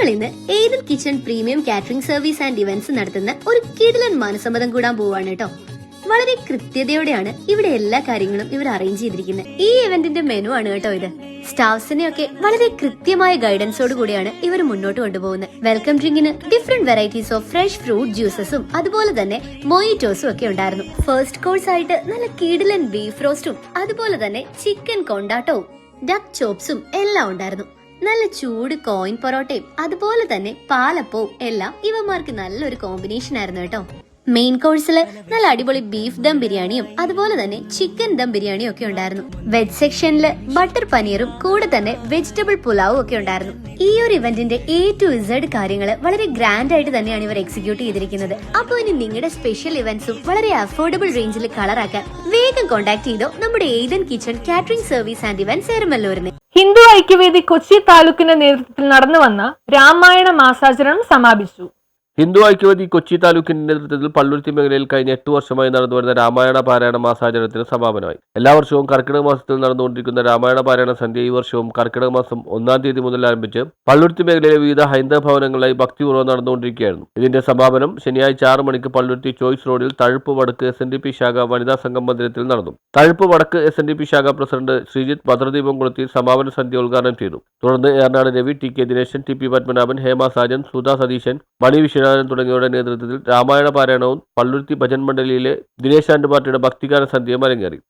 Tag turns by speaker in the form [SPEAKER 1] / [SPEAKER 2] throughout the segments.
[SPEAKER 1] നമ്മൾ ഇന്ന് Ethan kitchen premium catering service and events നടത്തുന്ന ഒരു കിടിലൻ മനസമ്മതം കൂടാൻ പോവാണ് കേട്ടോ. വളരെ കൃത്യതയോടെയാണ് ഇവിടെ എല്ലാ കാര്യങ്ങളും ഇവർ അറേഞ്ച് ചെയ്തിരിക്കുന്നത്. ഈ ഇവന്റിന്റെ മെനു ആണ് കേട്ടോ ഇത്. സ്റ്റാഫ്സിനെയൊക്കെ വളരെ കൃത്യമായ ഗൈഡൻസോട് കൂടിയാണ് ഇവർ മുന്നോട്ട് കൊണ്ടുപോകുന്നത്. വെൽക്കം ഡ്രിങ്കിന് different varieties of fresh fruit ജ്യൂസസും അതുപോലെ തന്നെ മൊയ്റ്റോസും ഒക്കെ ഉണ്ടായിരുന്നു. ഫസ്റ്റ് കോഴ്സ് ആയിട്ട് നല്ല കിടിലൻ ബീഫ് റോസ്റ്റും അതുപോലെ തന്നെ ചിക്കൻ കൊണ്ടാട്ടവും ഡക്ക് ചോപ്സും എല്ലാം ഉണ്ടായിരുന്നു. നല്ല ചൂട് കോയിൻ പൊറോട്ടയും അതുപോലെ തന്നെ പാലപ്പവും എല്ലാം ഇവന്മാർക്ക് നല്ലൊരു കോമ്പിനേഷൻ ആയിരുന്നു കേട്ടോ. മെയിൻ കോഴ്സില് നല്ല അടിപൊളി ബീഫ് ദം ബിരിയാണിയും അതുപോലെ തന്നെ ചിക്കൻ ദം ബിരിയാണിയും ഒക്കെ ഉണ്ടായിരുന്നു. വെജ് സെക്ഷനില് ബട്ടർ പനീറും കൂടെ തന്നെ വെജിറ്റബിൾ പുലാവും ഒക്കെ ഉണ്ടായിരുന്നു. ഈ ഒരു ഇവന്റിന്റെ A to Z കാര്യങ്ങൾ വളരെ ഗ്രാൻഡ് ആയിട്ട് തന്നെയാണ് ഇവർ എക്സിക്യൂട്ട് ചെയ്തിരിക്കുന്നത്. അപ്പോൾ ഇനി നിങ്ങളുടെ സ്പെഷ്യൽ ഇവന്റ്സും വളരെ അഫോർഡബിൾ റേഞ്ചിൽ കളറാക്കാൻ വേഗം കോൺടാക്ട് ചെയ്തോ നമ്മുടെ Ethan kitchen catering service and events എരമല്ലൂരിനെ.
[SPEAKER 2] ഹിന്ദു ഐക്യവേദി കൊച്ചി താലൂക്കിന്റെ നേതൃത്വത്തിൽ നടന്നുവന്ന രാമായണ മാസാചരണം സമാപിച്ചു.
[SPEAKER 3] ഹിന്ദു ഐക്യവേദി കൊച്ചി താലൂക്കിന്റെ നേതൃത്വത്തിൽ പള്ളുരുത്തി മേഖലയിൽ കഴിഞ്ഞ 8 വർഷമായി നടന്നുവരുന്ന രാമായണ പാരായണ മാസാചരണത്തിന് സമാപനമായി. എല്ലാ വർഷവും കർക്കിടക മാസത്തിൽ നടന്നുകൊണ്ടിരിക്കുന്ന രാമായണ പാരായണ സന്ധ്യ ഈ വർഷവും കർക്കിടക മാസം 1-ാം തീയതി മുതൽ ആരംഭിച്ച് പള്ളുരുത്തി മേഖലയിലെ വിവിധ ഹൈന്ദവ ഭവനങ്ങളിലായി ഭക്തിപൂർവ്വം നടന്നുകൊണ്ടിരിക്കുകയായിരുന്നു. ഇതിന്റെ സമാപനം ശനിയാഴ്ച 6 മണിക്ക് പള്ളുരുത്തി ചോയ്സ് റോഡിൽ തഴുപ്പ് വടക്ക് SNDP ശാഖ വനിതാ സംഘം മന്ദിരത്തിൽ നടന്നു. തഴുപ്പ് വടക്ക് SNDP ശാഖ പ്രസിഡന്റ് ശ്രീജിത്ത് ഭദ്രദീപം കൊളുത്തി സമാപന സന്ധ്യ ഉദ്ഘാടനം ചെയ്തു. തുടർന്ന് ഏറനാട് രവി, TK ദിനേശൻ, TP പത്മനാഭൻ, ഹേമ സാജൻ, സുധാ സതീശൻ, മണി വിശ്വനാഥൻ തുടങ്ങിയവരുടെ നേതൃത്വത്തിൽ രാമായണ പാരായണവും പള്ളുരുത്തി ഭജൻ മണ്ഡലിയിലെ ദിനേശ് ആൻഡ് പാർട്ടിയുടെ ഭക്തിഗാന സന്ധ്യയും അരങ്ങേറി.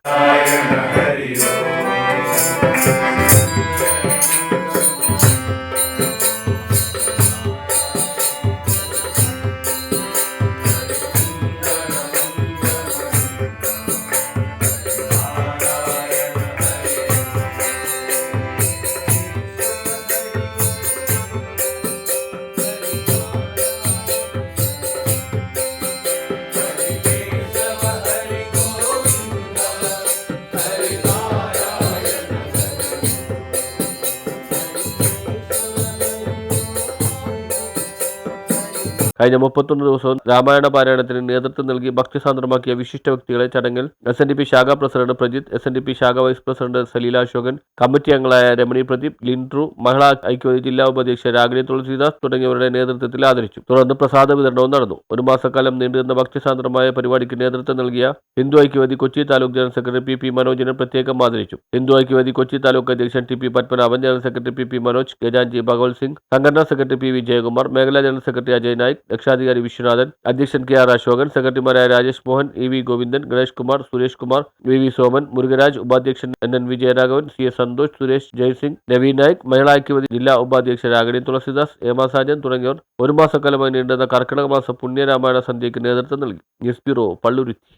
[SPEAKER 3] കഴിഞ്ഞ 31 ദിവസവും രാമായണ പാരായണത്തിന് നേതൃത്വം നൽകി ഭക്തിസാന്ദ്രമാക്കിയ വിശിഷ്ട വ്യക്തികളെ ചടങ്ങിൽ SNDP ശാഖാ പ്രസിഡന്റ് പ്രജിത്ത്, SNDP ശാഖാ vice president Saleela Ashokan, committee അംഗങ്ങളായ രമണി പ്രദീപ്, ലിൻട്രു, മഹിളാ ഐക്യവേദി ജില്ലാ ഉപാധ്യക്ഷ രാഗിണി തുളസിദാസ് തുടങ്ങിയവരുടെ നേതൃത്വത്തിൽ ആദരിച്ചു. തുടർന്ന് പ്രസാദ വിതരണവും നടന്നു. ഒരു മാസക്കാലം നീണ്ടുനിന്ന ഭക്തിസാന്ദ്രമായ പരിപാടിക്ക് നേതൃത്വം നൽകിയ Hindu Aikyavedi Kochi taluk general secretary PP മനോജിനെ പ്രത്യേകം ആദരിച്ചു. ഹിന്ദു ഐക്യവേദി കൊച്ചി താലൂക്ക് അധ്യക്ഷൻ TP Padmanabhan, general secretary PP Manoj, Gajanji Bhagwat Singh, സംഘടനാ സെക്രട്ടറി PV ജയകുമാർ, മേഖലാ ജനറൽ സെക്രട്ടറി അജയ് നായിക്, രക്ഷാധികാരി വിശ്വനാഥൻ, അധ്യക്ഷൻ KR അശോകൻ, സെക്രട്ടറിമാരായ രാജേഷ് മോഹൻ, EV ഗോവിന്ദൻ, ഗണേഷ് കുമാർ, സുരേഷ് കുമാർ, VV സോമൻ, മുരുകരാജ്, ഉപാധ്യക്ഷൻ NN വിജയരാഘവൻ, CS സന്തോഷ്, സുരേഷ്, ജയ്സിംഗ്, നവീൻ നായിക്, മഹിളാ ഐക്യവേദി ജില്ലാ ഉപാധ്യക്ഷ രാഗിണി തുളസിദാസ്, ഹേമ സാജൻ തുടങ്ങിയവർ ഒരു മാസക്കാലമായി നീണ്ടുന്ന കർക്കിടക മാസ പുണ്യരാമായണ സന്ധ്യയ്ക്ക് നേതൃത്വം നൽകി. News bureau, Palluruthy.